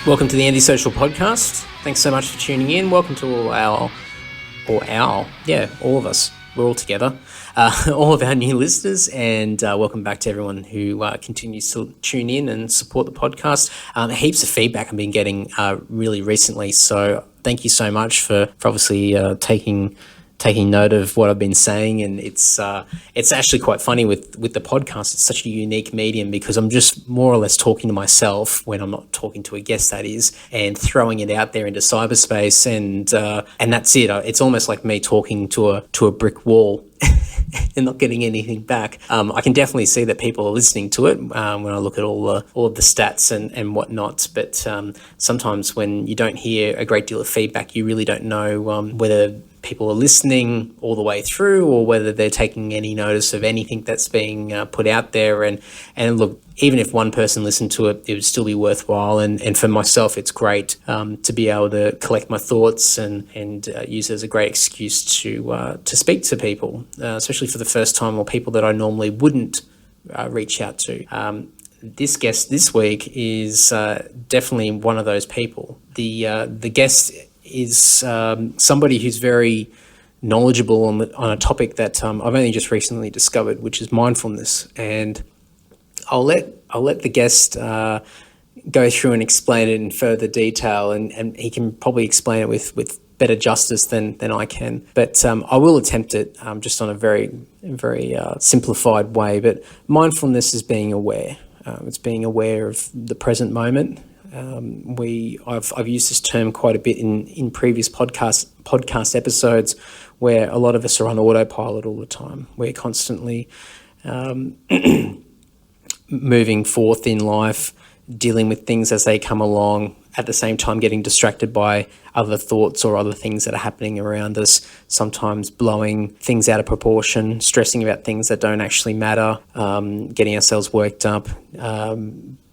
Welcome to the Antisocial Podcast. Thanks so much for tuning in. Welcome to all of us. We're all together. All of our new listeners, and welcome back to everyone who continues to tune in and support the podcast. Heaps of feedback I've been getting really recently, so thank you so much for obviously taking note of what I've been saying. And it's actually quite funny with the podcast. It's such a unique medium because I'm just more or less talking to myself when I'm not talking to a guest, that is, and throwing it out there into cyberspace, and that's it. It's almost like me talking to a brick wall and not getting anything back. I can definitely see that people are listening to it when I look at all of the stats and whatnot. But sometimes when you don't hear a great deal of feedback, you really don't know whether people are listening all the way through or whether they're taking any notice of anything that's being put out there. And look, even if one person listened to it, it would still be worthwhile. And for myself, it's great to be able to collect my thoughts and use it as a great excuse to speak to people, especially for the first time, or people that I normally wouldn't reach out to. This guest this week is definitely one of those people. The guest is somebody who's very knowledgeable on a topic that I've only just recently discovered, which is mindfulness. And I'll let the guest go through and explain it in further detail, and he can probably explain it with better justice than I can. But I will attempt it just on a very, very simplified way. But mindfulness is being aware. It's being aware of the present moment. I've used this term quite a bit in previous podcast episodes, where a lot of us are on autopilot all the time. We're constantly moving forth in life, dealing with things as they come along, at the same time getting distracted by other thoughts or other things that are happening around us, sometimes blowing things out of proportion, stressing about things that don't actually matter, getting ourselves worked up,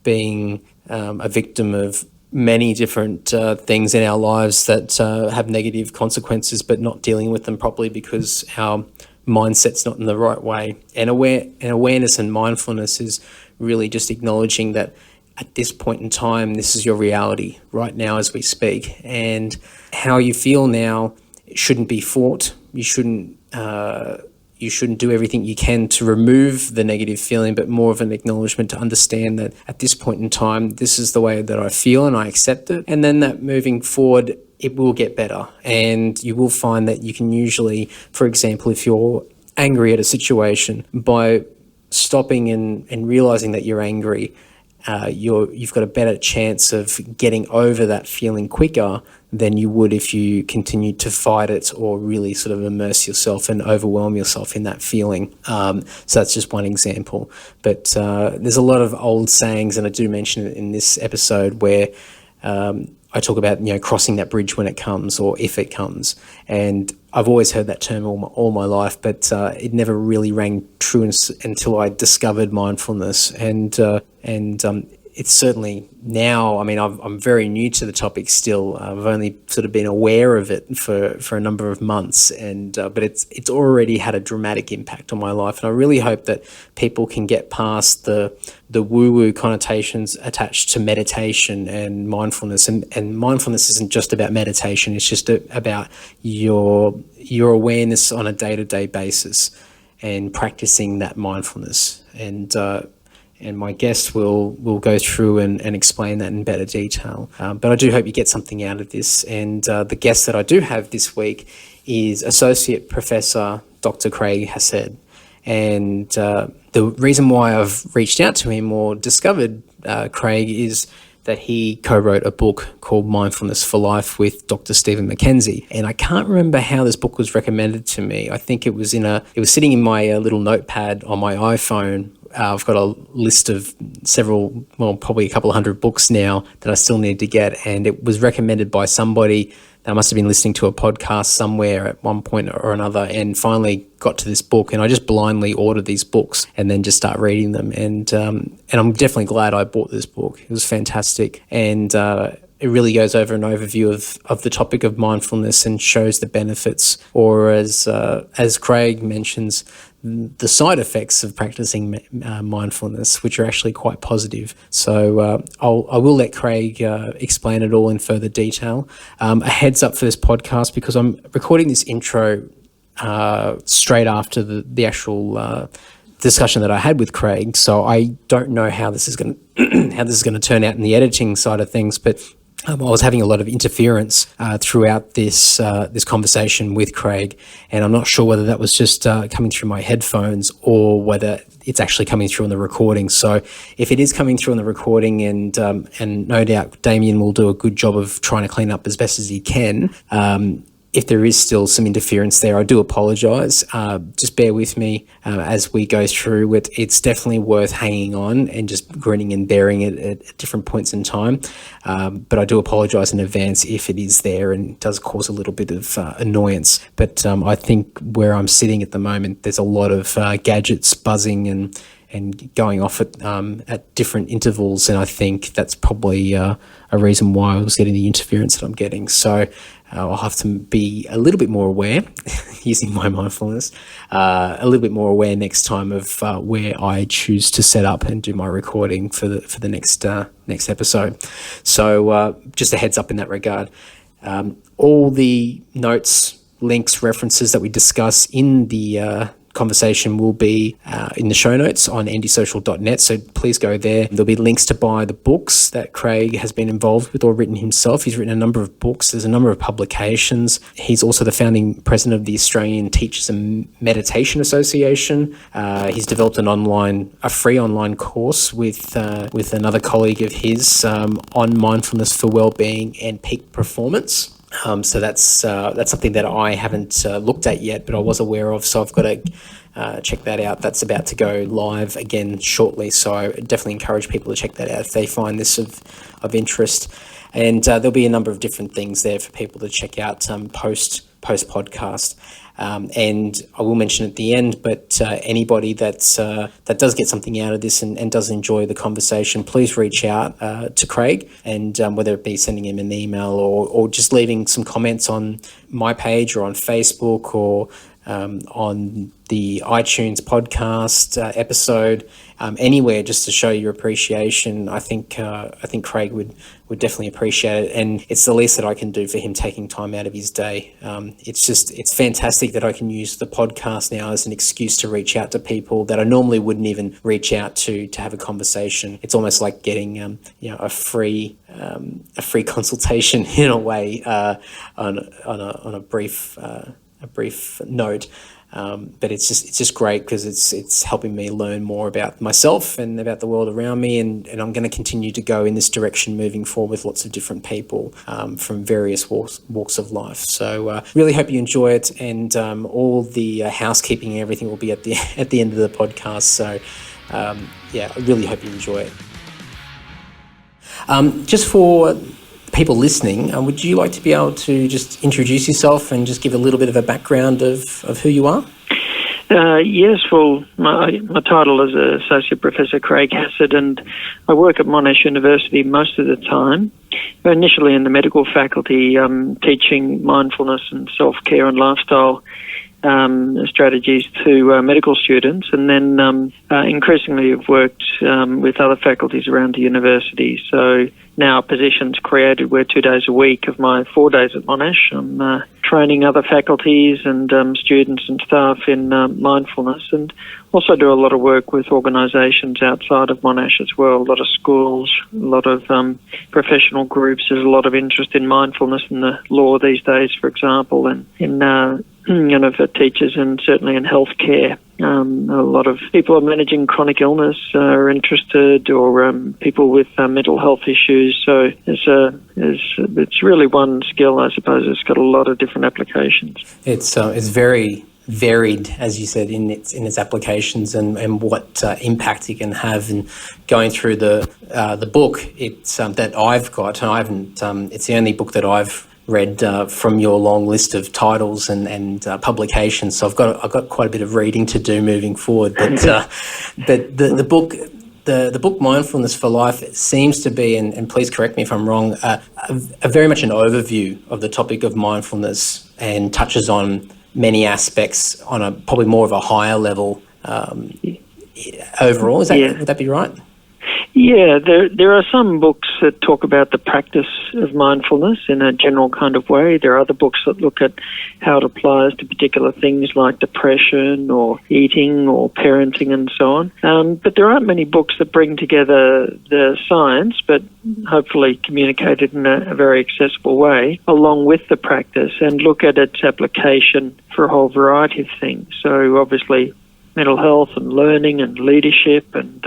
being a victim of many different things in our lives that have negative consequences, but not dealing with them properly because our mindset's not in the right way. And awareness and mindfulness is really just acknowledging that at this point in time, this is your reality right now as we speak. And how you feel now shouldn't be fought. You shouldn't do everything you can to remove the negative feeling, but more of an acknowledgement to understand that at this point in time, this is the way that I feel and I accept it. And then that moving forward, it will get better. And you will find that you can usually, for example, if you're angry at a situation, by stopping and realizing that you're angry, you've got a better chance of getting over that feeling quicker than you would if you continued to fight it or really sort of immerse yourself and overwhelm yourself in that feeling. So that's just one example. But there's a lot of old sayings, and I do mention it in this episode, where I talk about, crossing that bridge when it comes or if it comes. And I've always heard that term all my life, but it never really rang true until I discovered mindfulness. And it's certainly now, I'm very new to the topic still. I've only sort of been aware of it for a number of months, but it's already had a dramatic impact on my life. And I really hope that people can get past the woo-woo connotations attached to meditation and mindfulness. And mindfulness isn't just about meditation. It's just about your awareness on a day-to-day basis and practicing that mindfulness. And my guest will go through and explain that in better detail. But I do hope you get something out of this. And the guest that I do have this week is Associate Professor Dr. Craig Hassed. And the reason why I've reached out to him or discovered Craig is that he co-wrote a book called Mindfulness for Life with Dr. Stephen McKenzie. And I can't remember how this book was recommended to me. I think it was sitting in my little notepad on my iPhone. I've got a list of probably a couple of hundred books now that I still need to get. And it was recommended by somebody that must have been listening to a podcast somewhere at one point or another, and finally got to this book. And I just blindly ordered these books and then just start reading them. And I'm definitely glad I bought this book. It was fantastic. And it really goes over an overview of the topic of mindfulness and shows the benefits, or as Craig mentions, the side effects of practicing mindfulness, which are actually quite positive. So I will let Craig explain it all in further detail. A heads up for this podcast, because I'm recording this intro straight after the actual discussion that I had with Craig. So I don't know how this is going to turn out in the editing side of things, but I was having a lot of interference throughout this conversation with Craig, and I'm not sure whether that was just coming through my headphones or whether it's actually coming through on the recording. So if it is coming through on the recording, and no doubt Damien will do a good job of trying to clean up as best as he can, if there is still some interference there, I do apologise. Just bear with me as we go through it. It's definitely worth hanging on and just grinning and bearing it at different points in time. But I do apologise in advance if it is there and does cause a little bit of annoyance. But I think where I'm sitting at the moment, there's a lot of gadgets buzzing and going off at different intervals, and I think that's probably a reason why I was getting the interference that I'm getting. So I'll have to be a little bit more aware, using my mindfulness, a little bit more aware next time of where I choose to set up and do my recording for the next episode. So just a heads up in that regard. All the notes, links, references that we discuss in the conversation will be in the show notes on andysocial.net, so please go there. There'll be links to buy the books that Craig has been involved with or written himself. He's written a number of books. There's a number of publications. He's also the founding president of the Australian Teachers and Meditation Association. He's developed a free online course with another colleague of his on mindfulness for wellbeing and peak performance. So that's something that I haven't looked at yet, but I was aware of. So I've got to check that out. That's about to go live again shortly. So I definitely encourage people to check that out if they find this of interest. And there'll be a number of different things there for people to check out post podcast. And I will mention at the end, but anybody that does get something out of this and does enjoy the conversation, please reach out to Craig, and whether it be sending him an email or just leaving some comments on my page or on Facebook or on the iTunes podcast episode, anywhere, just to show your appreciation. I think Craig would definitely appreciate it, and it's the least that I can do for him, taking time out of his day. It's fantastic that I can use the podcast now as an excuse to reach out to people that I normally wouldn't even reach out to have a conversation. It's almost like getting a free consultation in a way on a brief note. But it's just great because it's helping me learn more about myself and about the world around me, and I'm going to continue to go in this direction moving forward with lots of different people from various walks of life. So really hope you enjoy it, and all the housekeeping and everything will be at the end of the podcast. So I really hope you enjoy it. Just for people listening, would you like to be able to just introduce yourself and just give a little bit of a background of who you are? Yes, well, my title is Associate Professor Craig Hassett, and I work at Monash University most of the time, initially in the medical faculty, teaching mindfulness and self-care and lifestyle strategies to medical students, and then increasingly have worked with other faculties around the university. So now positions created where 2 days a week of my 4 days at Monash, I'm training other faculties and students and staff in mindfulness, and also do a lot of work with organisations outside of Monash as well, a lot of schools, a lot of professional groups. There's a lot of interest in mindfulness in the law these days, for example, and in for teachers, and certainly in healthcare. A lot of people are managing chronic illness are interested, or people with mental health issues. So it's really one skill, I suppose. It's got a lot of different applications. It's very varied, as you said, in its applications and what impact it can have. And going through the book, it's that I've got, and I haven't. It's the only book that I've read from your long list of titles and publications. So I've got quite a bit of reading to do moving forward. But the book Mindfulness for Life seems to be, and please correct me if I'm wrong, a very much an overview of the topic of mindfulness, and touches on many aspects on a probably more of a higher level overall. Would that be right? Yeah, there are some books that talk about the practice of mindfulness in a general kind of way. There are other books that look at how it applies to particular things like depression or eating or parenting and so on. But there aren't many books that bring together the science, but hopefully communicated in a very accessible way, along with the practice, and look at its application for a whole variety of things. So obviously mental health and learning and leadership and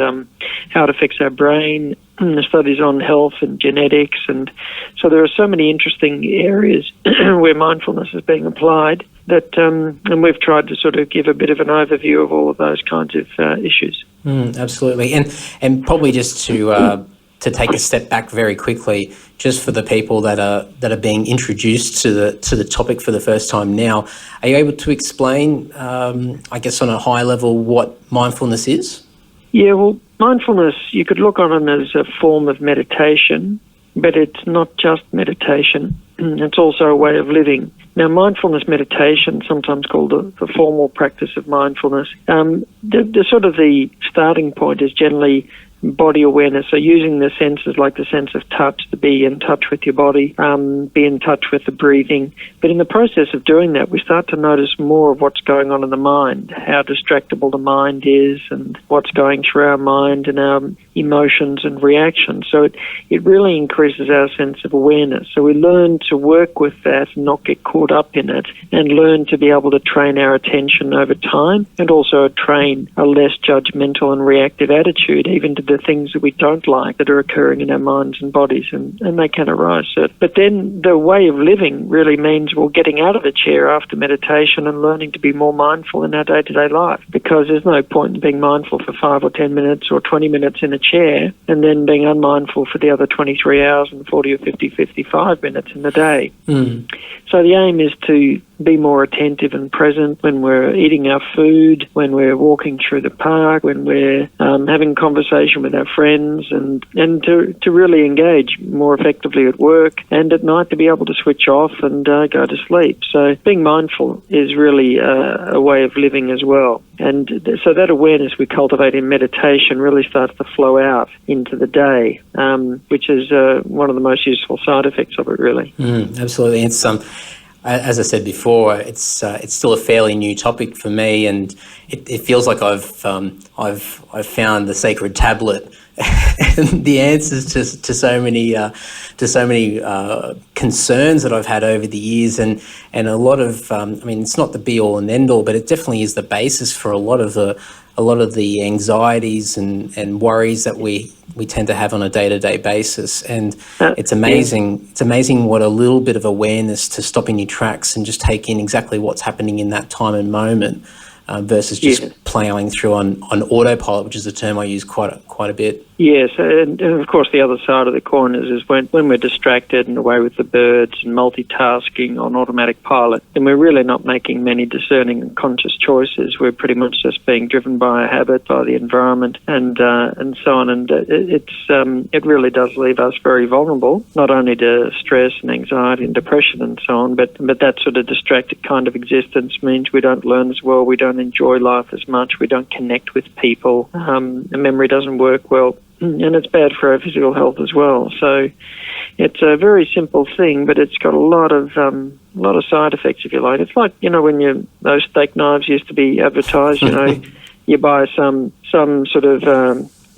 how it affects our brain, the studies on health and genetics. And so there are so many interesting areas where mindfulness is being applied that, and we've tried to sort of give a bit of an overview of all of those kinds of issues. Absolutely. And probably just to take a step back very quickly, just for the people that are being introduced to the topic for the first time now, are you able to explain, I guess, on a high level, what mindfulness is? Yeah, well, mindfulness, you could look on it as a form of meditation, but it's not just meditation. It's also a way of living. Now, mindfulness meditation, sometimes called the formal practice of mindfulness, the sort of the starting point is generally body awareness, so using the senses like the sense of touch to be in touch with your body, be in touch with the breathing. But in the process of doing that, we start to notice more of what's going on in the mind, how distractible the mind is and what's going through our mind and our emotions and reactions. So it really increases our sense of awareness. So we learn to work with that and not get caught up in it, and learn to be able to train our attention over time, and also train a less judgmental and reactive attitude, even to the things that we don't like that are occurring in our minds and bodies, and they can arise. But then the way of living really means, well, getting out of the chair after meditation and learning to be more mindful in our day-to-day life, because there's no point in being mindful for 5 or 10 minutes or 20 minutes in a chair and then being unmindful for the other 23 hours and 40 or 50, 55 minutes in the day. So the aim is to be more attentive and present when we're eating our food, when we're walking through the park, when we're having conversation with our friends, and to really engage more effectively at work, and at night to be able to switch off and go to sleep. So being mindful is really a way of living as well. And so that awareness we cultivate in meditation really starts to flow out into the day, which is one of the most useful side effects of it, really. Absolutely. It's as I said before, it's still a fairly new topic for me, and it feels like I've found the sacred tablet and the answers to so many concerns that I've had over the years, and a lot of I mean, it's not the be all and end all, but it definitely is the basis for a lot of the anxieties and worries that we tend to have on a day-to-day basis. And it's amazing. Yeah. It's amazing what a little bit of awareness to stop in your tracks and just take in exactly what's happening in that time and moment, versus just ploughing through on autopilot, which is a term I use quite a bit. Yes, and of course the other side of the coin is when we're distracted and away with the birds and multitasking on automatic pilot, then we're really not making many discerning and conscious choices. We're pretty much just being driven by a habit, by the environment, and so on. And it really does leave us very vulnerable, not only to stress and anxiety and depression and so on, but that sort of distracted kind of existence means we don't learn as well, we don't enjoy life as much, we don't connect with people, the memory doesn't work well. And it's bad for our physical health as well. So it's a very simple thing, but it's got a lot of side effects, if you like. It's like, when those steak knives used to be advertised, you buy some sort of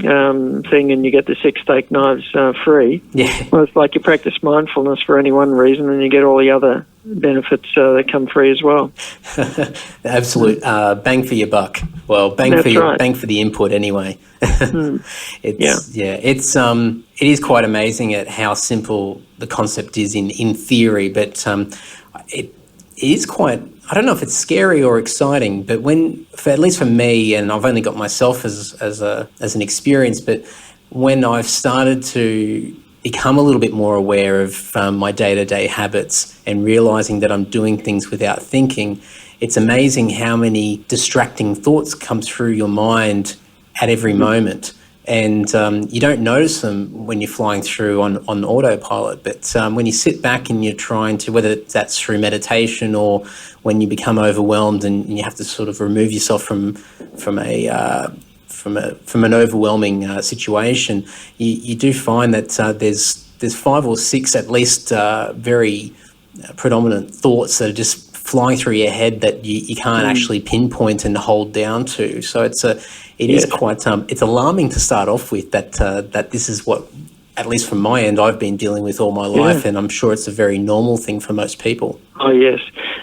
thing and you get the 6 steak knives free. Yeah. Well, it's like you practice mindfulness for any one reason and you get all the other benefits that come free as well. Absolute bang for your buck. Well, bang for the input anyway. It is quite amazing at how simple the concept is in theory, but it is quite, I don't know if it's scary or exciting, but at least for me, and I've only got myself as an experience, but when I've started to become a little bit more aware of my day-to-day habits and realizing that I'm doing things without thinking, it's amazing how many distracting thoughts come through your mind at every moment. and you don't notice them when you're flying through on autopilot. But when you sit back and you're trying to, whether that's through meditation or when you become overwhelmed and you have to sort of remove yourself from an overwhelming situation, you do find that there's 5 or 6 at least very predominant thoughts that are just flying through your head that you can't actually pinpoint and hold down to. So it is quite it's alarming to start off with that this is what, at least from my end, I've been dealing with all my life, and I'm sure it's a very normal thing for most people. Oh, yes.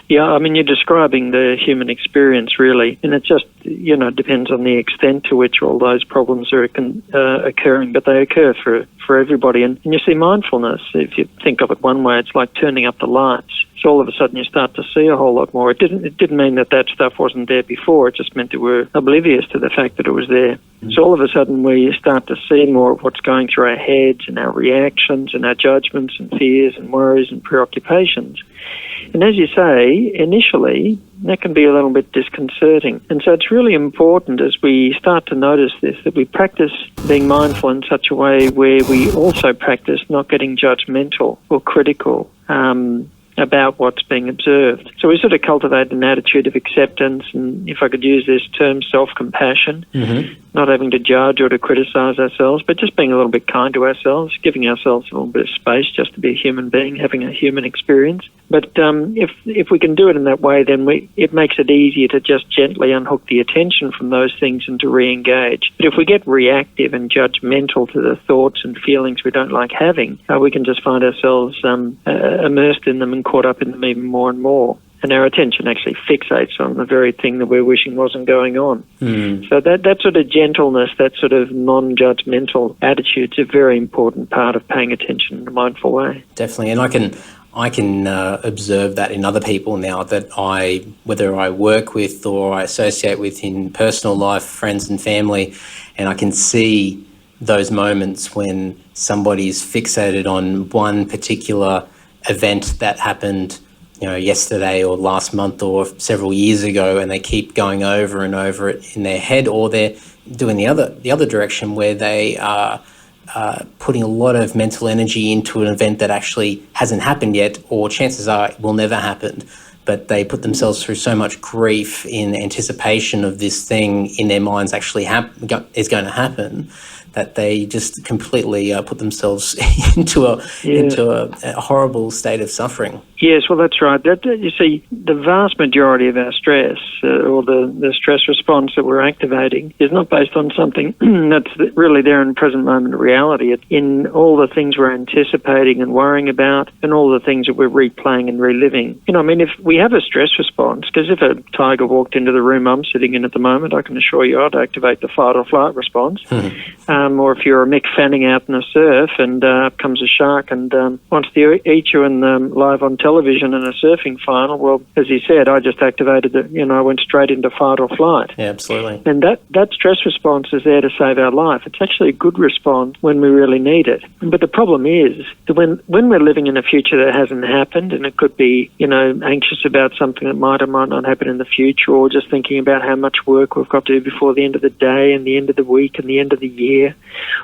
Yeah, I mean, you're describing the human experience, really, and it just, depends on the extent to which all those problems are occurring, but they occur for everybody. And you see mindfulness, if you think of it one way, it's like turning up the lights. So all of a sudden you start to see a whole lot more. It didn't mean that stuff wasn't there before. It just meant that we're oblivious to the fact that it was there. So all of a sudden we start to see more of what's going through our heads and our reactions and our judgments and fears and worries and preoccupations. And as you say, initially, that can be a little bit disconcerting. And so it's really important as we start to notice this, that we practice being mindful in such a way where we also practice not getting judgmental or critical about what's being observed. So we sort of cultivate an attitude of acceptance, and if I could use this term, self-compassion, not having to judge or to criticise ourselves, but just being a little bit kind to ourselves, giving ourselves a little bit of space just to be a human being, having a human experience. But if we can do it in that way, then it makes it easier to just gently unhook the attention from those things and to re-engage. But if we get reactive and judgmental to the thoughts and feelings we don't like having, we can just find ourselves immersed in them and caught up in them even more and more. And our attention actually fixates on the very thing that we're wishing wasn't going on. So that sort of gentleness, that sort of non-judgmental attitude is a very important part of paying attention in a mindful way. Definitely, and I can observe that in other people now that whether I work with or I associate with in personal life, friends and family, and I can see those moments when somebody's fixated on one particular event that happened, yesterday or last month or several years ago, and they keep going over and over it in their head, or they're doing the other direction where they are putting a lot of mental energy into an event that actually hasn't happened yet, or chances are it will never happen. But they put themselves through so much grief in anticipation of this thing in their minds actually is going to happen, that they just completely put themselves into a horrible state of suffering. Yes, well, that's right. You see, the vast majority of our stress, or the stress response that we're activating, is not based on something that's really there in present moment reality. It's in all the things we're anticipating and worrying about, and all the things that we're replaying and reliving. If we have a stress response, because if a tiger walked into the room I'm sitting in at the moment, I can assure you I'd activate the fight or flight response. Or if you're a Mick Fanning out in the surf and up comes a shark and wants to eat you live on television in a surfing final, well, as he said, I just activated I went straight into fight or flight. Yeah, absolutely. And that stress response is there to save our life. It's actually a good response when we really need it. But the problem is that when we're living in a future that hasn't happened, and it could be, anxious about something that might or might not happen in the future, or just thinking about how much work we've got to do before the end of the day and the end of the week and the end of the year,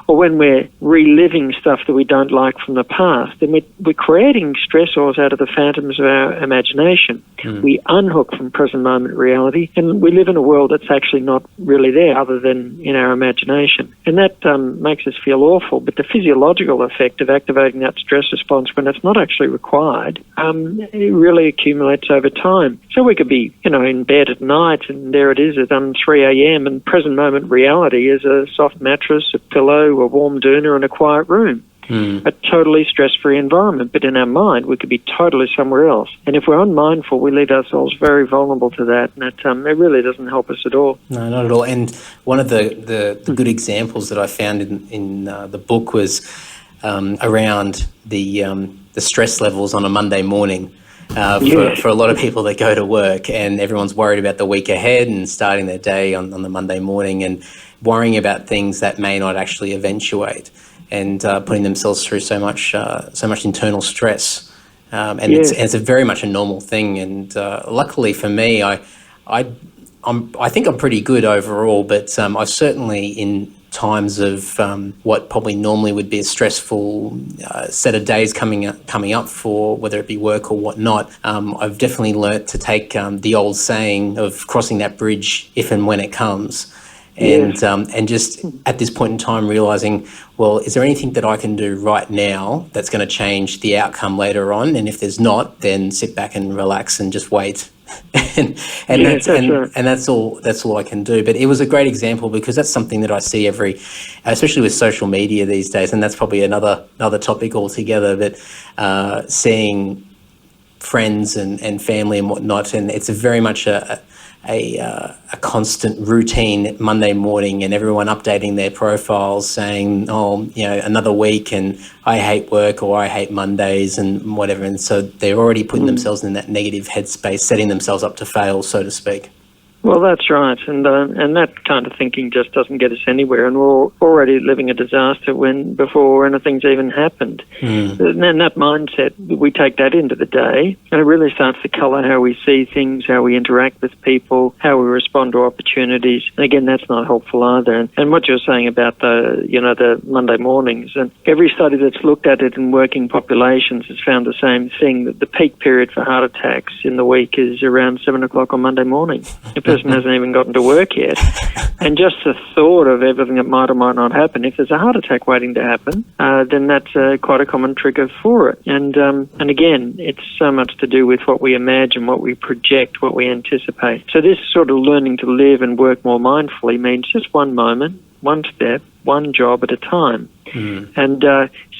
or when we're reliving stuff that we don't like from the past, then we're creating stressors out of the phantoms of our imagination. We unhook from present moment reality, and we live in a world that's actually not really there other than in our imagination. And that makes us feel awful, but the physiological effect of activating that stress response when it's not actually required, it really accumulates over time. So we could be, in bed at night, and there it is at 3 a.m, and present moment reality is a soft mattress, a pillow, a warm doona, and a quiet room. A totally stress-free environment, but in our mind we could be totally somewhere else. And if we're unmindful, we leave ourselves very vulnerable to that, and it really doesn't help us at all. No, not at all. And one of the good examples that I found in the book was around the stress levels on a Monday morning. For a lot of people that go to work, and everyone's worried about the week ahead and starting their day on the Monday morning, and worrying about things that may not actually eventuate, and putting themselves through so much internal stress, and it's a very much a normal thing. And luckily for me, I think I'm pretty good overall, but I've certainly times of what probably normally would be a stressful set of days coming up for whether it be work or whatnot, I've definitely learnt to take the old saying of crossing that bridge if and when it comes. Yes. And just at this point in time realising, well, is there anything that I can do right now that's going to change the outcome later on? And if there's not, then sit back and relax and just wait. and that's all I can do. But it was a great example because that's something that I see especially with social media these days, and that's probably another topic altogether. But seeing friends and family and whatnot, and it's very much a constant routine Monday morning, and everyone updating their profiles saying, oh, another week and I hate work or I hate Mondays and whatever. And so they're already putting themselves in that negative headspace, setting themselves up to fail, so to speak. Well, that's right, and that kind of thinking just doesn't get us anywhere, and we're already living a disaster before anything's even happened. And then that mindset, we take that into the day, and it really starts to colour how we see things, how we interact with people, how we respond to opportunities. And again, that's not helpful either. And what you're saying about the Monday mornings, and every study that's looked at it in working populations has found the same thing, that the peak period for heart attacks in the week is around 7 o'clock on Monday morning. Person hasn't even gotten to work yet. And just the thought of everything that might or might not happen, if there's a heart attack waiting to happen, then that's quite a common trigger for it. And again, it's so much to do with what we imagine, what we project, what we anticipate. So this sort of learning to live and work more mindfully means just one moment, one step, one job at a time. And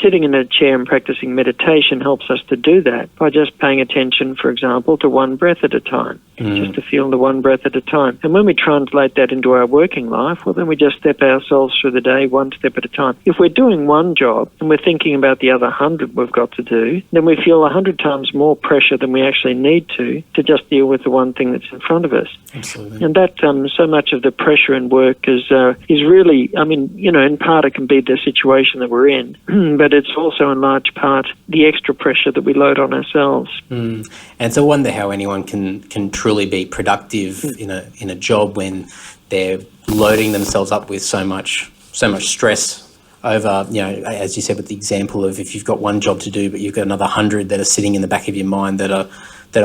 sitting in a chair and practicing meditation helps us to do that by just paying attention, for example, to one breath at a time, just to feel the one breath at a time. And when we translate that into our working life, well, then we just step ourselves through the day one step at a time. If we're doing one job and we're thinking about the other 100 we've got to do, then we feel 100 times more pressure than we actually need to just deal with the one thing that's in front of us. Absolutely. And that so much of the pressure in work is really, in part it can be the situation that we're in, but it's also in large part the extra pressure that we load on ourselves. And so I wonder how anyone can truly be productive in a job when they're loading themselves up with so much stress over, as you said with the example of if you've got one job to do but you've got another 100 that are sitting in the back of your mind that are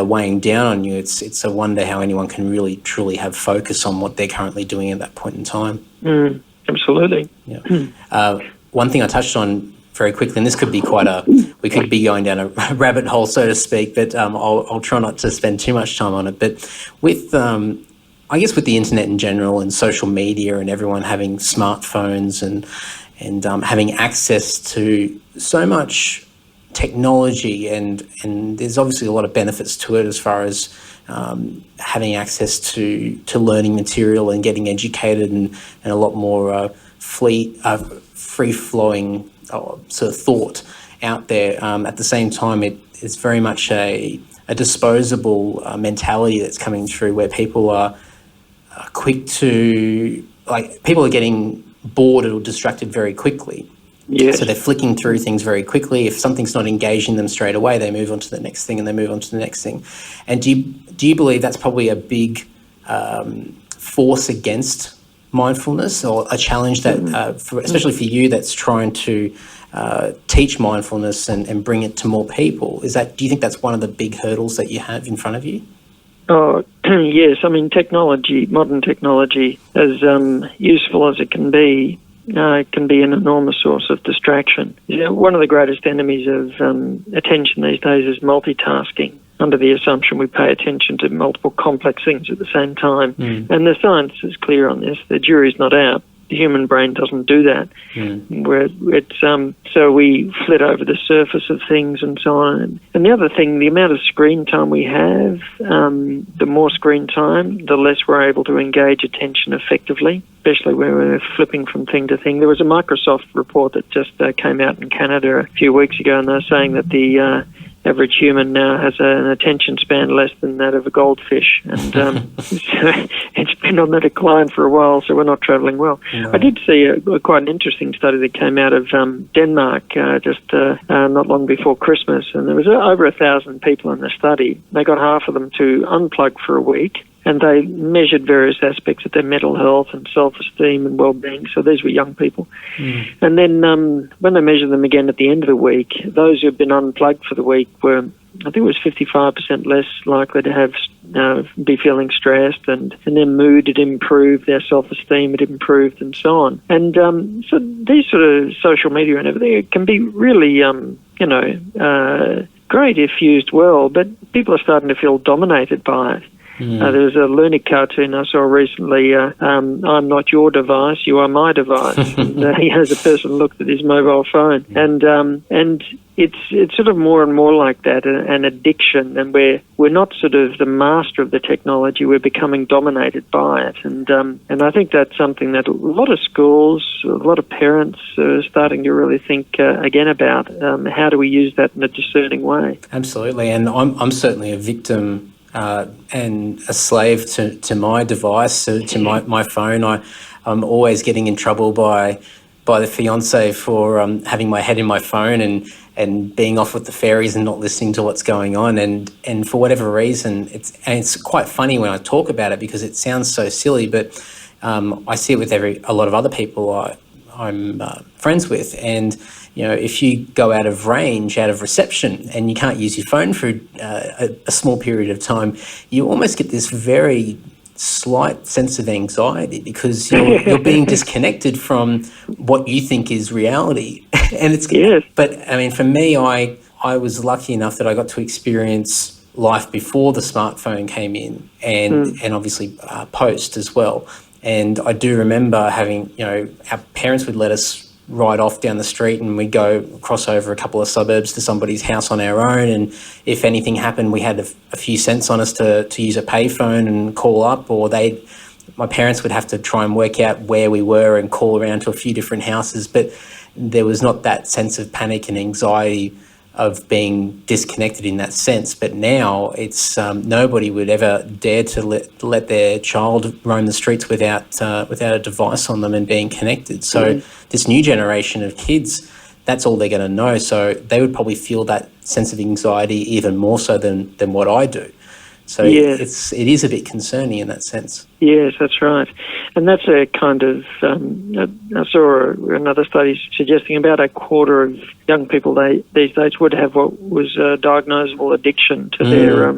weighing down on you. It's a wonder how anyone can really truly have focus on what they're currently doing at that point in time. Absolutely. Yeah. One thing I touched on very quickly, and this could be we could be going down a rabbit hole, so to speak, but I'll try not to spend too much time on it. But with, I guess with the internet in general and social media and everyone having smartphones and having access to so much technology, and there's obviously a lot of benefits to it as far as having access to learning material and getting educated and a lot more free-flowing sort of thought out there. At the same time, it's very much a disposable mentality that's coming through where people are quick to, people are getting bored or distracted very quickly. Yes. So they're flicking through things very quickly. If something's not engaging them straight away, they move on to the next thing and they move on to the next thing. And do you believe that's probably a big force against mindfulness, or a challenge that, especially for you, that's trying to teach mindfulness and bring it to more people? Do you think that's one of the big hurdles that you have in front of you? Oh, yes. Modern technology, as useful as it can be an enormous source of distraction. One of the greatest enemies of attention these days is multitasking, under the assumption we pay attention to multiple complex things at the same time. And the science is clear on this. The jury's not out. The human brain doesn't do that. So we flit over the surface of things and so on. And the other thing, the amount of screen time we have, the more screen time, the less we're able to engage attention effectively, especially when we're flipping from thing to thing. There was a Microsoft report that just came out in Canada a few weeks ago, and they're saying that the average human now has an attention span less than that of a goldfish, and so it's been on the decline for a while, so we're not travelling well. No. I did see quite an interesting study that came out of Denmark just not long before Christmas, and there was over 1,000 people in the study. They got half of them to unplug for a week and they measured various aspects of their mental health and self-esteem and well-being. So these were young people. And then when they measured them again at the end of the week, those who had been unplugged for the week were, I think it was 55% less likely to have be feeling stressed, and their mood had improved, their self-esteem had improved, and so on. And so these sort of social media and everything, it can be really, great if used well, but people are starting to feel dominated by it. There was a Looney cartoon I saw recently, I'm not your device, you are my device. And, as a person looked at his mobile phone. And it's sort of more and more like that, an addiction, and we're not sort of the master of the technology, we're becoming dominated by it. And I think that's something that a lot of schools, a lot of parents are starting to really think again about. How do we use that in a discerning way? Absolutely, and I'm certainly a victim and a slave to my device, to my phone. I'm always getting in trouble by the fiance for having my head in my phone and being off with the fairies and not listening to what's going on. And for whatever reason, it's quite funny when I talk about it because it sounds so silly, but I see it with a lot of other people I'm friends with. And if you go out of range, out of reception, and you can't use your phone for a small period of time, you almost get this very slight sense of anxiety because you're being disconnected from what you think is reality. And it's yes. But I mean, for me, I was lucky enough that I got to experience life before the smartphone came in, and obviously post as well. And I do remember having, our parents would let us ride off down the street and we'd go cross over a couple of suburbs to somebody's house on our own, and if anything happened we had a few cents on us to use a payphone and call up, or my parents would have to try and work out where we were and call around to a few different houses, but there was not that sense of panic and anxiety of being disconnected in that sense. But now it's nobody would ever dare to let their child roam the streets without a device on them and being connected. So this new generation of kids, that's all they're going to know. So they would probably feel that sense of anxiety even more so than what I do. So it is a bit concerning in that sense. Yes, that's right. And that's a kind of, I saw another study suggesting about a quarter of young people these days would have what was a diagnosable addiction to their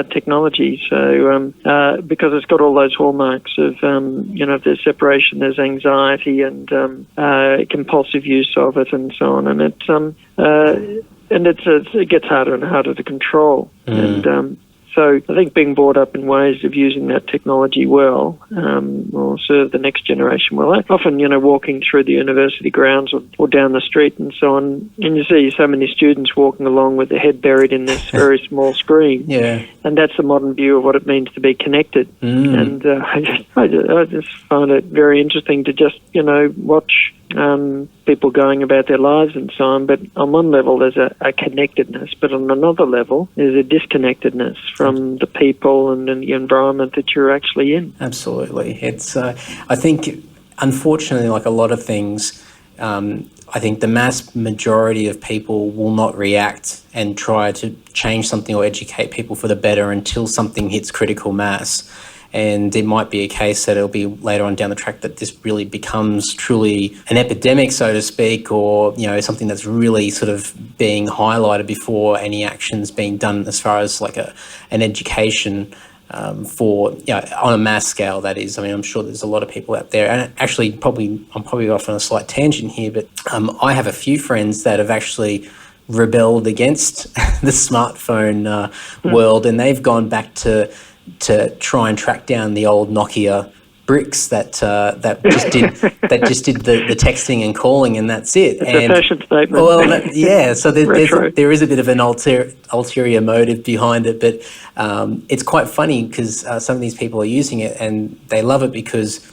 technology. So because it's got all those hallmarks of, there's separation, there's anxiety and compulsive use of it and so on. And it gets harder and harder to control. And so I think being brought up in ways of using that technology well will serve the next generation well. Often, walking through the university grounds or down the street and so on, and you see so many students walking along with their head buried in this very small screen. Yeah. And that's the modern view of what it means to be connected. And I just find it very interesting to just, watch people going about their lives and so on, but on one level there's a connectedness, but on another level there's a disconnectedness from the people and the environment that you're actually in. Absolutely. It's I think, unfortunately, like a lot of things, I think the mass majority of people will not react and try to change something or educate people for the better until something hits critical mass. And it might be a case that it'll be later on down the track that this really becomes truly an epidemic, so to speak, or, something that's really sort of being highlighted before any action's being done as far as like an education for, on a mass scale, that is. I mean, I'm sure there's a lot of people out there, and actually I'm probably off on a slight tangent here, but I have a few friends that have actually rebelled against the smartphone world, and they've gone back to try and track down the old Nokia bricks that just did the texting and calling, and that's it. It's a fashion statement. Well, so there is a bit of an ulterior motive behind it, but it's quite funny because some of these people are using it and they love it because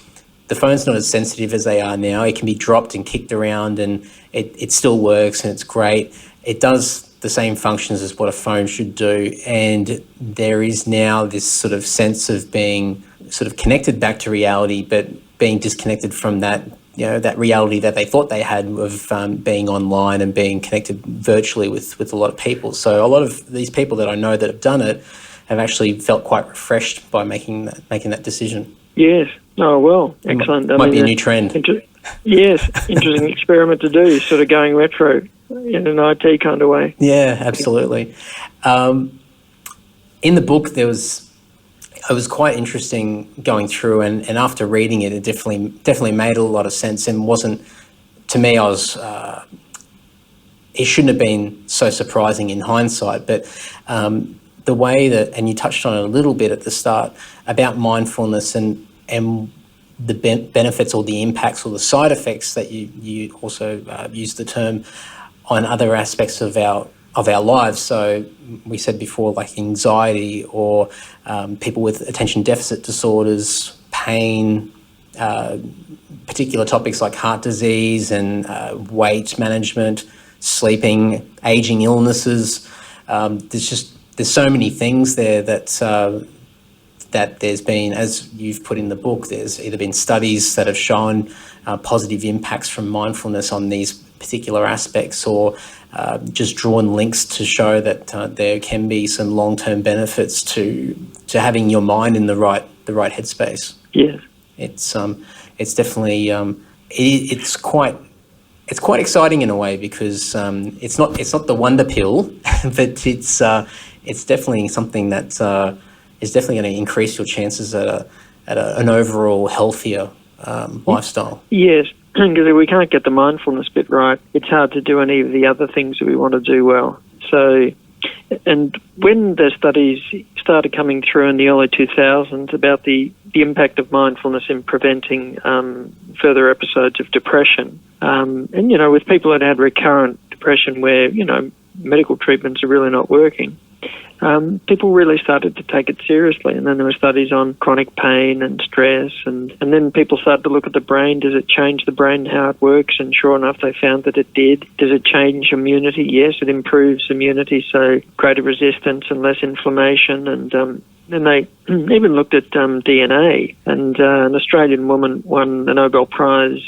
the phone's not as sensitive as they are now. It can be dropped and kicked around and it still works and it's great. It does the same functions as what a phone should do, and there is now this sort of sense of being sort of connected back to reality, but being disconnected from that, that reality that they thought they had of being online and being connected virtually with a lot of people. So a lot of these people that I know that have done it have actually felt quite refreshed by making that decision. Yes. Oh, well, excellent. Might be a new trend. Yes, interesting experiment to do, sort of going retro in an IT kind of way. Yeah, absolutely. In the book, it was quite interesting going through, and after reading it, it definitely made a lot of sense, and wasn't, to me, it shouldn't have been so surprising in hindsight, but the way that, and you touched on it a little bit at the start, about mindfulness and the benefits or the impacts or the side effects that you also used the term on other aspects of our lives. So we said before, like anxiety or people with attention deficit disorders, pain, particular topics like heart disease and weight management, sleeping, aging illnesses. There's so many things there that there's been, as you've put in the book, there's either been studies that have shown positive impacts from mindfulness on these particular aspects, or just drawn links to show that there can be some long-term benefits to having your mind in the right headspace. Yeah, it's definitely it's quite exciting in a way, because it's not the wonder pill, but it's definitely something that is definitely going to increase your chances at an overall healthier lifestyle. Yes, because if we can't get the mindfulness bit right, it's hard to do any of the other things that we want to do well. So, and when the studies started coming through in the early 2000s about the impact of mindfulness in preventing further episodes of depression, and, with people that had recurrent depression where, medical treatments are really not working, people really started to take it seriously. And then there were studies on chronic pain and stress, and then people started to look at the brain. Does it change the brain, how it works? And sure enough, they found that it did. Does it change immunity? Yes, it improves immunity, so greater resistance and less inflammation. And they even looked at DNA, and an Australian woman won the Nobel Prize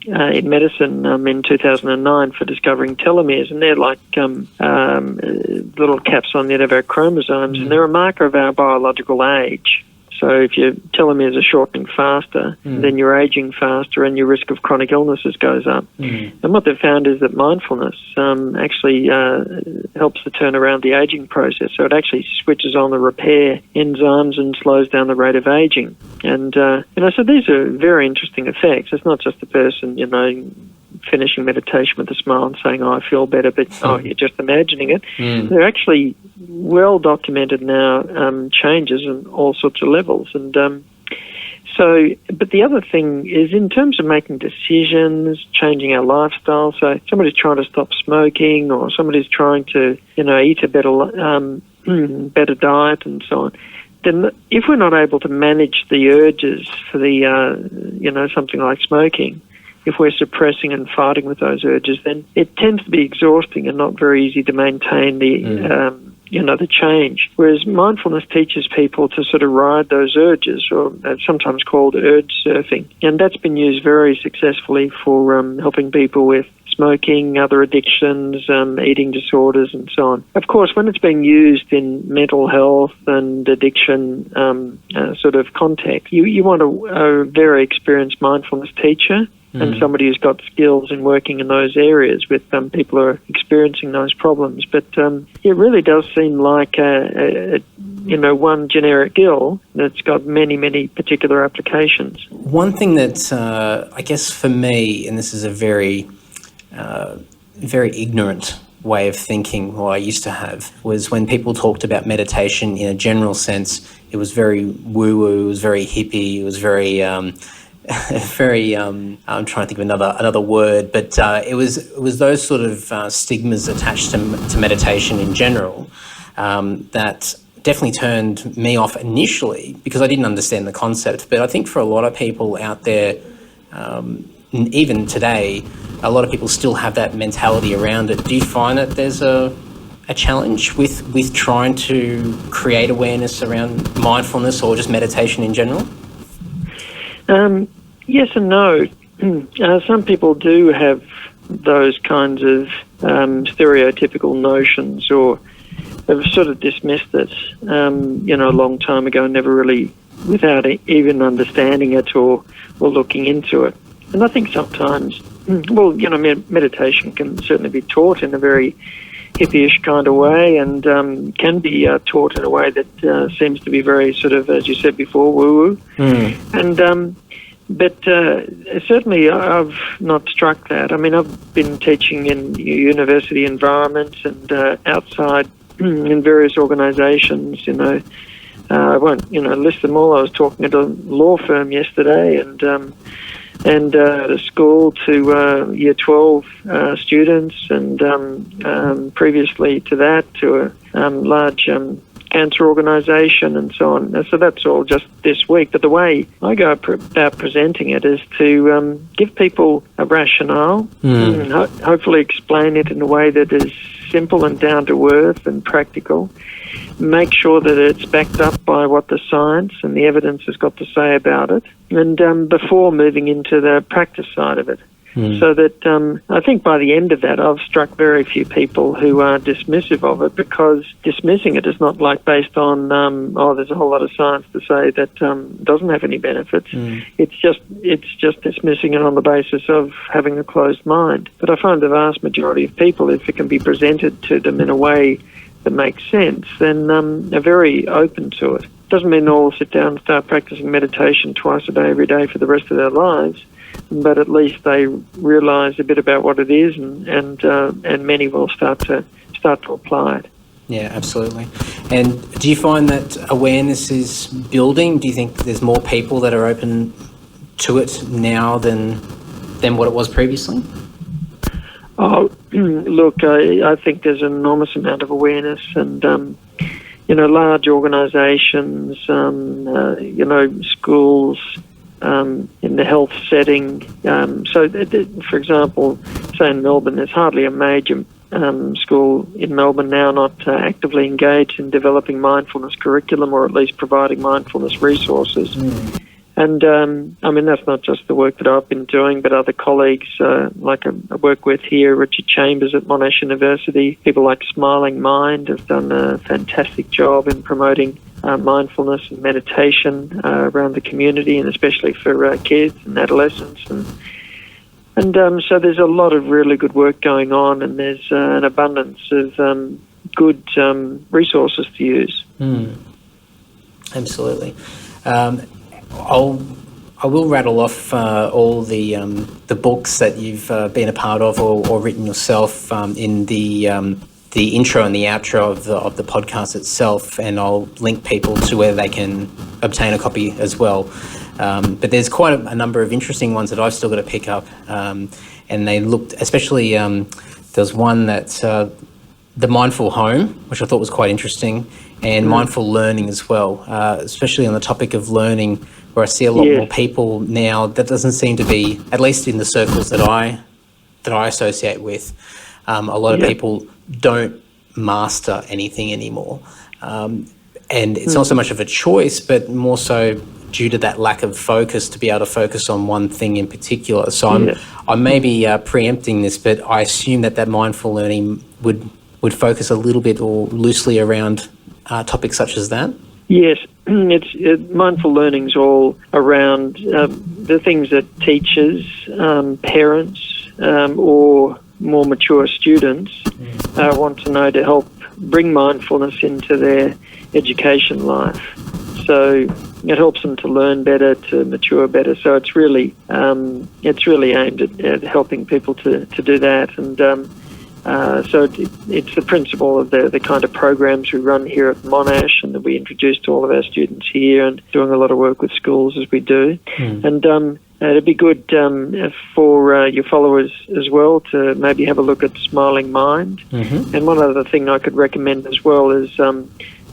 in medicine in 2009 for discovering telomeres, and they're like little caps on the end of our chromosomes, and they're a marker of our biological age. So if your telomeres are shortening faster, then you're aging faster, and your risk of chronic illnesses goes up. And what they've found is that mindfulness actually helps to turn around the aging process. So it actually switches on the repair enzymes and slows down the rate of aging. And so these are very interesting effects. It's not just the person, finishing meditation with a smile and saying, "Oh, I feel better," but you're just imagining it. They're actually well documented now, changes in all sorts of levels. And but the other thing is, in terms of making decisions, changing our lifestyle, so somebody's trying to stop smoking, or somebody's trying to, eat a better diet and so on, then if we're not able to manage the urges for the, something like smoking, if we're suppressing and fighting with those urges, then it tends to be exhausting and not very easy to maintain the change. Whereas mindfulness teaches people to sort of ride those urges, or sometimes called urge surfing. And that's been used very successfully for helping people with smoking, other addictions, eating disorders, and so on. Of course, when it's being used in mental health and addiction sort of context, you want a very experienced mindfulness teacher, and somebody who's got skills in working in those areas with people who are experiencing those problems. But it really does seem like one generic pill that's got many, many particular applications. One thing that I guess for me, and this is a very ignorant way of thinking, or I used to have, was when people talked about meditation in a general sense, it was very woo-woo, it was very hippie, it was very I'm trying to think of another word, but it was those sort of stigmas attached to meditation in general that definitely turned me off initially, because I didn't understand the concept. But I think for a lot of people out there, even today, a lot of people still have that mentality around it. Do you find that there's a challenge with trying to create awareness around mindfulness or just meditation in general? Yes and no. Some people do have those kinds of stereotypical notions, or have sort of dismissed it, a long time ago, and never really, without even understanding it or looking into it. And I think sometimes, meditation can certainly be taught in a very hippie-ish kind of way, and can be taught in a way that seems to be very sort of, as you said before, woo-woo. And but certainly I've not struck that. I mean, I've been teaching in university environments and outside in various organisations. I won't list them all. I was talking at a law firm yesterday, and at a school to Year 12 students, and previously to that to a large cancer organisation and so on. So that's all just this week. But the way I go about presenting it is to give people a rationale, and hopefully explain it in a way that is simple and down to earth and practical. Make sure that it's backed up by what the science and the evidence has got to say about it, and before moving into the practice side of it. So that I think by the end of that, I've struck very few people who are dismissive of it, because dismissing it is not like based on, there's a whole lot of science to say that doesn't have any benefits. It's just dismissing it on the basis of having a closed mind. But I find the vast majority of people, if it can be presented to them in a way that makes sense, then are very open to it. Doesn't mean they'll all sit down and start practicing meditation twice a day, every day for the rest of their lives, but at least they realise a bit about what it is, and many will start to apply it. Yeah, absolutely. And do you find that awareness is building? Do you think there's more people that are open to it now than what it was previously? Oh, look, I think there's an enormous amount of awareness, and large organisations, schools, in the health setting. For example, say in Melbourne, there's hardly a major school in Melbourne now not actively engaged in developing mindfulness curriculum, or at least providing mindfulness resources. And that's not just the work that I've been doing, but other colleagues like I work with here, Richard Chambers at Monash University. People like Smiling Mind have done a fantastic job in promoting mindfulness and meditation around the community, and especially for kids and adolescents. And so there's a lot of really good work going on, and there's an abundance of good resources to use. Absolutely. I will rattle off all the books that you've been a part of or written yourself in the intro and the outro of the podcast itself, and I'll link people to where they can obtain a copy as well. But there's quite a number of interesting ones that I've still got to pick up, and they looked, especially there's one that's The Mindful Home, which I thought was quite interesting, and Mindful Learning as well, especially on the topic of learning, where I see a lot more people now. That doesn't seem to be, at least in the circles that I associate with, a lot of people don't master anything anymore. And it's not so much of a choice, but more so due to that lack of focus, to be able to focus on one thing in particular. So I may be preempting this, but I assume that mindful learning would focus a little bit or loosely around topics such as that. Yes, mindful learning's all around the things that teachers, parents, or more mature students want to know to help bring mindfulness into their education life. So it helps them to learn better, to mature better. So it's really aimed at helping people to do that. And so it's the principle of the kind of programs we run here at Monash, and that we introduce to all of our students here, and doing a lot of work with schools as we do. And it'd be good for your followers as well to maybe have a look at Smiling Mind. And one other thing I could recommend as well is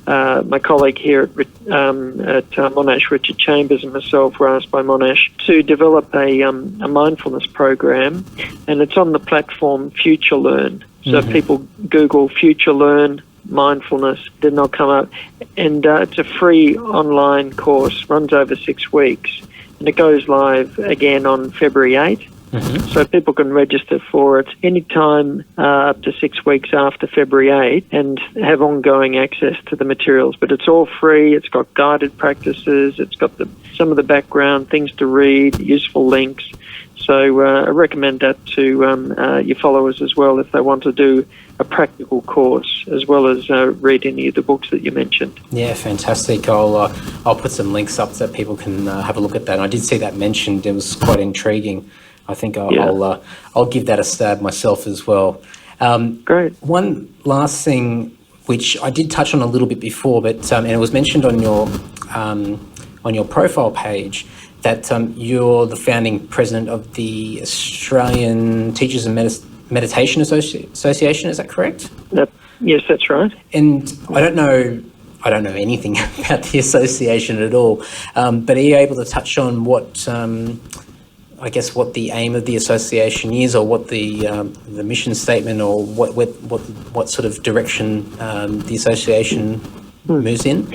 my colleague here at Monash, Richard Chambers, and myself were asked by Monash to develop a mindfulness program, and it's on the platform Future Learn. So if people Google Future Learn mindfulness, then they'll come up. And it's a free online course, runs over 6 weeks, and it goes live again on February 8th. So people can register for it anytime up to 6 weeks after February 8 and have ongoing access to the materials. But it's all free. It's got guided practices. It's got some of the background, things to read, useful links. So I recommend that to your followers as well if they want to do a practical course as well as read any of the books that you mentioned. Yeah, fantastic. I'll put some links up so that people can have a look at that. And I did see that mentioned. It was quite intriguing. I think I'll give that a stab myself as well. Great. One last thing, which I did touch on a little bit before, but and it was mentioned on your profile page, that you're the founding president of the Australian Teachers and Meditation Association. Is that correct? Yes, that's right. And I don't know anything about the association at all, but are you able to touch on what the aim of the association is, or what the mission statement, or what sort of direction the association moves in?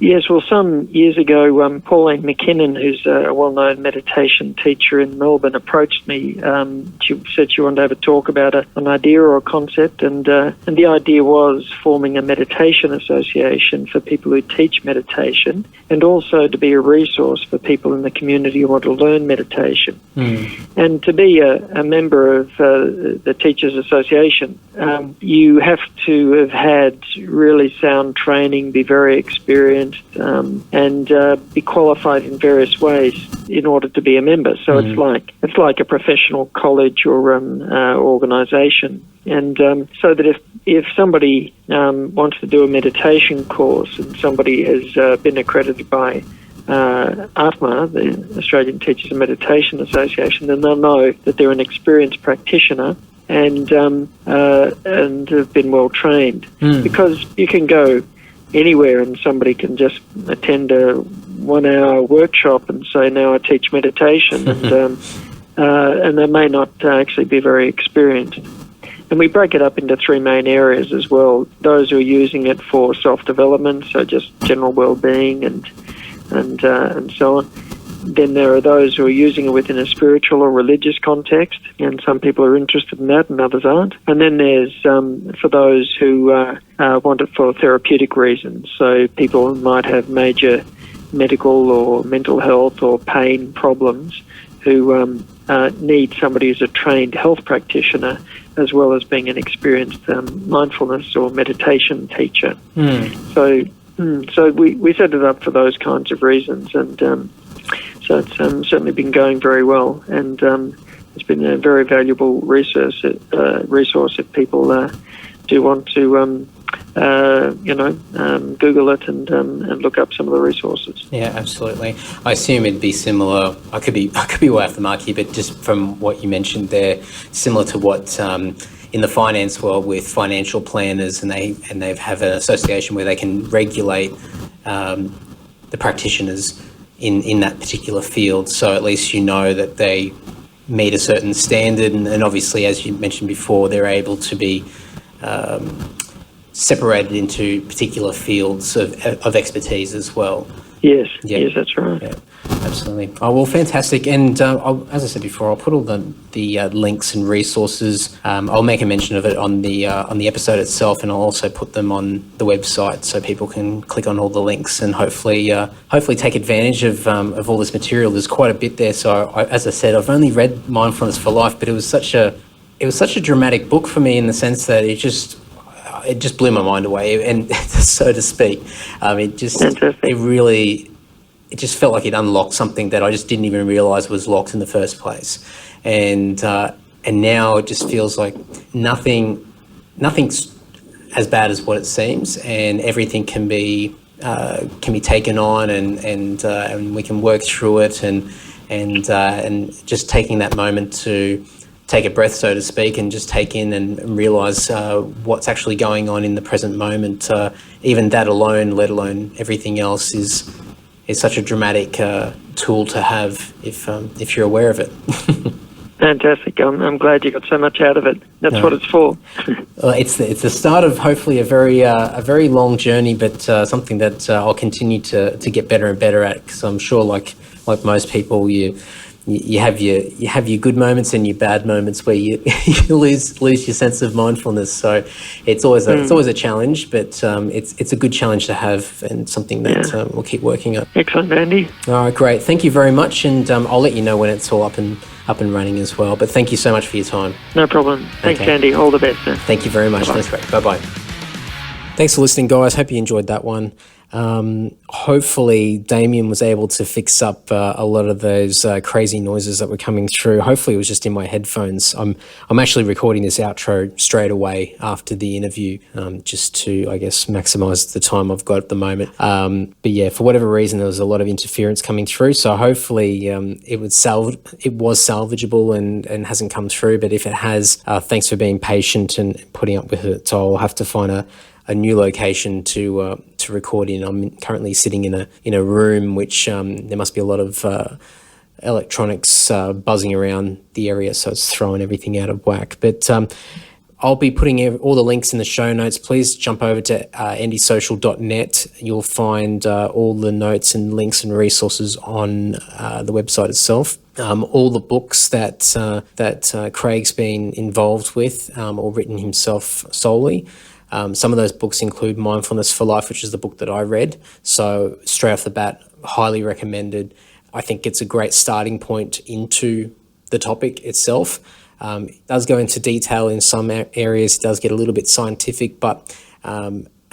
Yes, well, some years ago, Pauline McKinnon, who's a well-known meditation teacher in Melbourne, approached me. She said she wanted to have a talk about an idea or a concept, and the idea was forming a meditation association for people who teach meditation, and also to be a resource for people in the community who want to learn meditation. And to be a member of the Teachers Association, you have to have had really sound training, be very experienced, and be qualified in various ways in order to be a member. So it's like a professional college or organisation. And so that if somebody wants to do a meditation course and somebody has been accredited by ATMA, the Australian Teachers and Meditation Association, then they'll know that they're an experienced practitioner and have been well trained. Because you can go anywhere and somebody can just attend a 1-hour workshop and say, now I teach meditation, and they may not actually be very experienced. And we break it up into 3 main areas as well. Those who are using it for self-development, so just general well-being and so on. Then there are those who are using it within a spiritual or religious context, and some people are interested in that and others aren't. And then there's for those who want it for therapeutic reasons. So people might have major medical or mental health or pain problems who need somebody who's a trained health practitioner as well as being an experienced mindfulness or meditation teacher. So we set it up for those kinds of reasons, and so it's certainly been going very well, and it's been a very valuable resource if people do want to, Google it and look up some of the resources. Yeah, absolutely. I assume it'd be similar. I could be way off the mark here, but just from what you mentioned there, similar to what in the finance world with financial planners, and they have an association where they can regulate the practitioners in that particular field, so at least you know that they meet a certain standard, and obviously, as you mentioned before, they're able to be separated into particular fields of expertise as well. Yes, yes, that's right. Yeah, absolutely. Oh, well, fantastic. And as I said before, I'll put all the links and resources. I'll make a mention of it on the episode itself, and I'll also put them on the website so people can click on all the links and hopefully take advantage of all this material. There's quite a bit there. So as I said, I've only read Mindfulness for Life, but it was such a dramatic book for me in the sense that it just blew my mind away, and so to speak. It just felt like it unlocked something that I just didn't even realise was locked in the first place. And now it just feels like nothing's as bad as what it seems, and everything can be taken on, and we can work through it, and just taking that moment to take a breath, so to speak, and just take in and realise what's actually going on in the present moment. Even that alone, let alone everything else, is such a dramatic tool to have if you're aware of it. Fantastic. I'm glad you got so much out of it. That's what it's for. Well, it's the start of hopefully a very long journey, but something that I'll continue to get better and better at, because I'm sure like most people, you have your good moments and your bad moments where you you lose your sense of mindfulness. So it's always a challenge, but it's a good challenge to have, and something that we'll keep working on. Excellent, Andy. All right, great. Thank you very much, and I'll let you know when it's all up and running as well. But thank you so much for your time. No problem. Thanks, Andy. All the best. Thank you very much. Bye-bye. That's great. Bye-bye. Thanks for listening, guys. Hope you enjoyed that one. Hopefully Damien was able to fix up a lot of those crazy noises that were coming through. Hopefully it was just in my headphones. I'm actually recording this outro straight away after the interview, just to, I guess, maximize the time I've got at the moment. But yeah, for whatever reason, there was a lot of interference coming through. So hopefully it was salvageable and hasn't come through. But if it has, thanks for being patient and putting up with it. So I'll have to find a new location to record in. I'm currently sitting in a room which there must be a lot of electronics buzzing around the area, so it's throwing everything out of whack. But I'll be putting all the links in the show notes. Please jump over to andysocial.net. You'll find all the notes and links and resources on the website itself. All the books that Craig's been involved with or written himself solely. Some of those books include Mindfulness for Life, which is the book that I read. So straight off the bat, highly recommended. I think it's a great starting point into the topic itself. It does go into detail in some areas. It does get a little bit scientific, but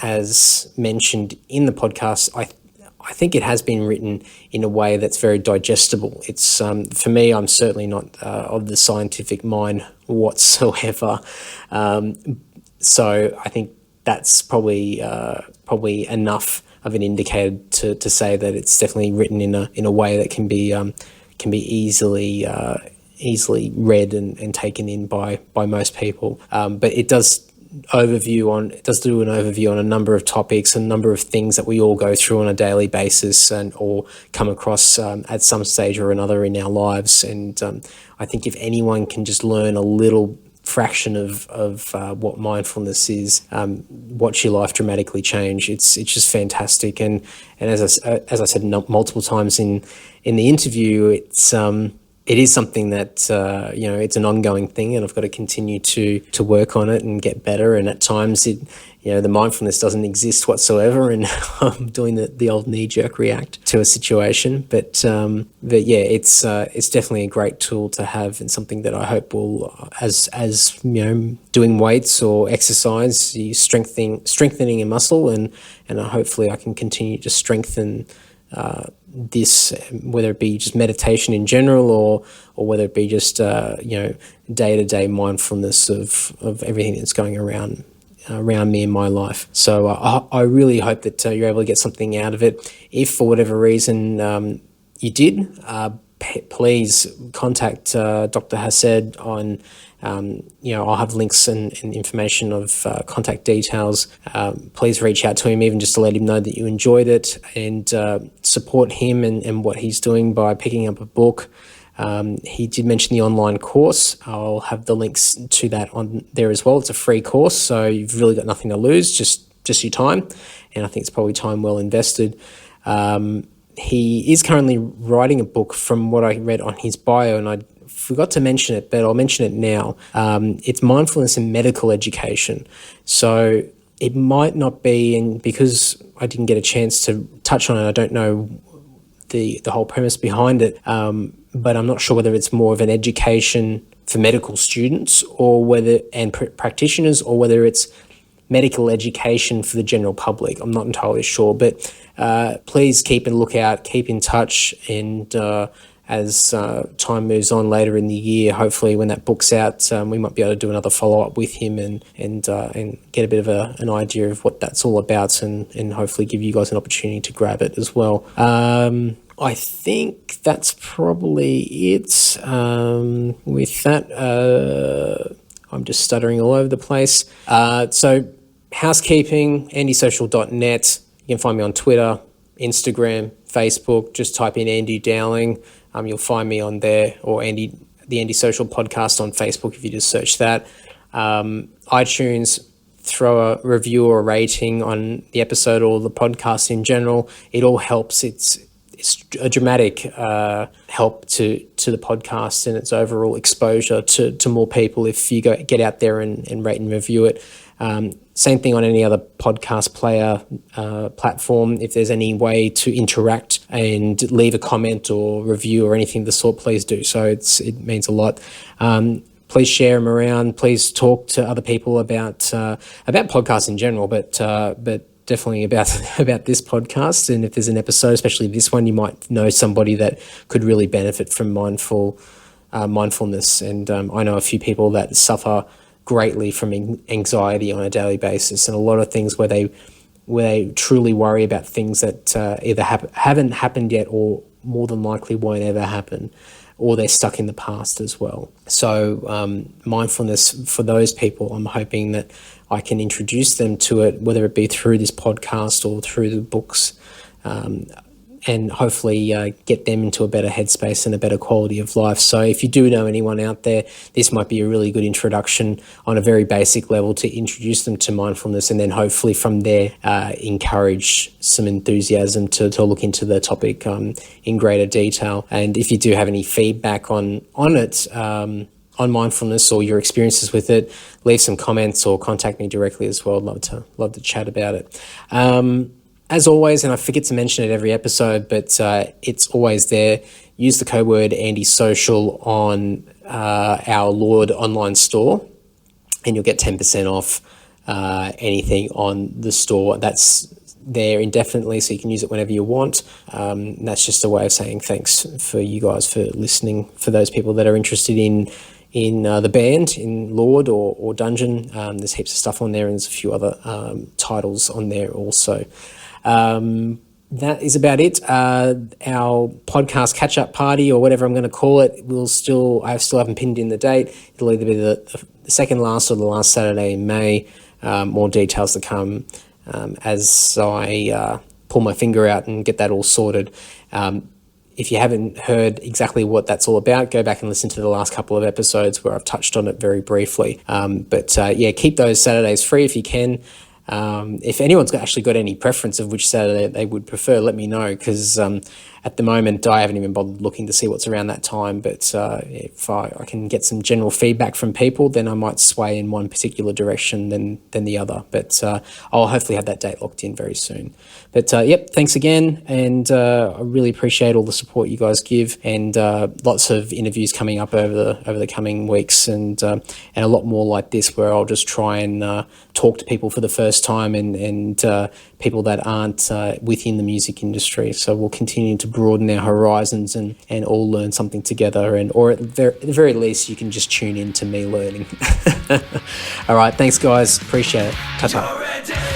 as mentioned in the podcast, I think it has been written in a way that's very digestible. It's for me, I'm certainly not of the scientific mind whatsoever. So I think that's probably enough of an indicator to say that it's definitely written in a way that can be easily read and taken in by most people. But it does do an overview on a number of topics, a number of things that we all go through on a daily basis or come across at some stage or another in our lives. And I think if anyone can just learn a little fraction of what mindfulness is, watch your life dramatically change. It's just fantastic. And as I said multiple times in the interview, it is something that it's an ongoing thing, and I've got to continue to work on it and get better. And at times the mindfulness doesn't exist whatsoever, and I'm doing the old knee-jerk react to a situation. But yeah, it's definitely a great tool to have, and something that I hope will, as doing weights or exercise, you strengthening a muscle, and hopefully I can continue to strengthen this, whether it be just meditation in general or whether it be just day-to-day mindfulness of everything that's going around me in my life. So I really hope that you're able to get something out of it. If for whatever reason you did, please contact Dr. Hassed on, I'll have links and information of contact details. Please reach out to him, even just to let him know that you enjoyed it, and support him and what he's doing by picking up a book. He did mention the online course. I'll have the links to that on there as well. It's a free course, so you've really got nothing to lose, just your time, and I think it's probably time well invested. He is currently writing a book, from what I read on his bio, and I forgot to mention it, but I'll mention it now. It's mindfulness in medical education. So it might not be, and because I didn't get a chance to touch on it, I don't know the whole premise behind it, but I'm not sure whether it's more of an education for medical students and practitioners, or whether it's medical education for the general public. I'm not entirely sure, but please keep a lookout, keep in touch, and as time moves on later in the year, hopefully when that book's out, we might be able to do another follow-up with him and get a bit of an idea of what that's all about, and hopefully give you guys an opportunity to grab it as well. I think that's probably it. With that, I'm just stuttering all over the place. So housekeeping, andysocial.net. You can find me on Twitter, Instagram, Facebook. Just type in Andy Dowling. You'll find me on there, or the Andy Social Podcast on Facebook if you just search that. iTunes, throw a review or a rating on the episode or the podcast in general. It all helps. it's a dramatic help to the podcast and its overall exposure to more people if you get out there and rate and review it. Same thing on any other podcast player platform. If there's any way to interact and leave a comment or review or anything of the sort, please do so. It means a lot. Please share them around. Please talk to other people about podcasts in general, but definitely about this podcast. And if there's an episode, especially this one, you might know somebody that could really benefit from mindfulness. And I know a few people that suffer greatly from anxiety on a daily basis, and a lot of things where they truly worry about things that either haven't happened yet or more than likely won't ever happen, or they're stuck in the past as well. So mindfulness for those people, I'm hoping that I can introduce them to it, whether it be through this podcast or through the books, and hopefully get them into a better headspace and a better quality of life. So if you do know anyone out there, this might be a really good introduction on a very basic level to introduce them to mindfulness, and then hopefully from there encourage some enthusiasm to look into the topic in greater detail. And if you do have any feedback on it, on mindfulness or your experiences with it, leave some comments or contact me directly as well. I'd love to chat about it. As always, and I forget to mention it every episode, but it's always there. Use the code word AndySocial on our Lord online store, and you'll get 10% off anything on the store. That's there indefinitely, so you can use it whenever you want. That's just a way of saying thanks for you guys for listening. For those people that are interested in the band, in Lord or Dungeon, there's heaps of stuff on there, and there's a few other titles on there also. That is about it. Our podcast catch-up party, or whatever I'm going to call it, I still haven't pinned in the date. It'll either be the second last or the last Saturday in May. More details to come as I pull my finger out and get that all sorted. If you haven't heard exactly what that's all about, go back and listen to the last couple of episodes where I've touched on it very briefly. But keep those Saturdays free if you can. If anyone's actually got any preference of which Saturday they would prefer, let me know, because at the moment I haven't even bothered looking to see what's around that time. But if I can get some general feedback from people, then I might sway in one particular direction than the other. But I'll hopefully have that date locked in very soon. But thanks again, and I really appreciate all the support you guys give, and lots of interviews coming up over the coming weeks, and a lot more like this, where I'll just try and talk to people for the first time, and people that aren't within the music industry. So we'll continue to broaden our horizons and all learn something together, or at the very least you can just tune in to me learning. All right, thanks guys, appreciate it. Ta-ta.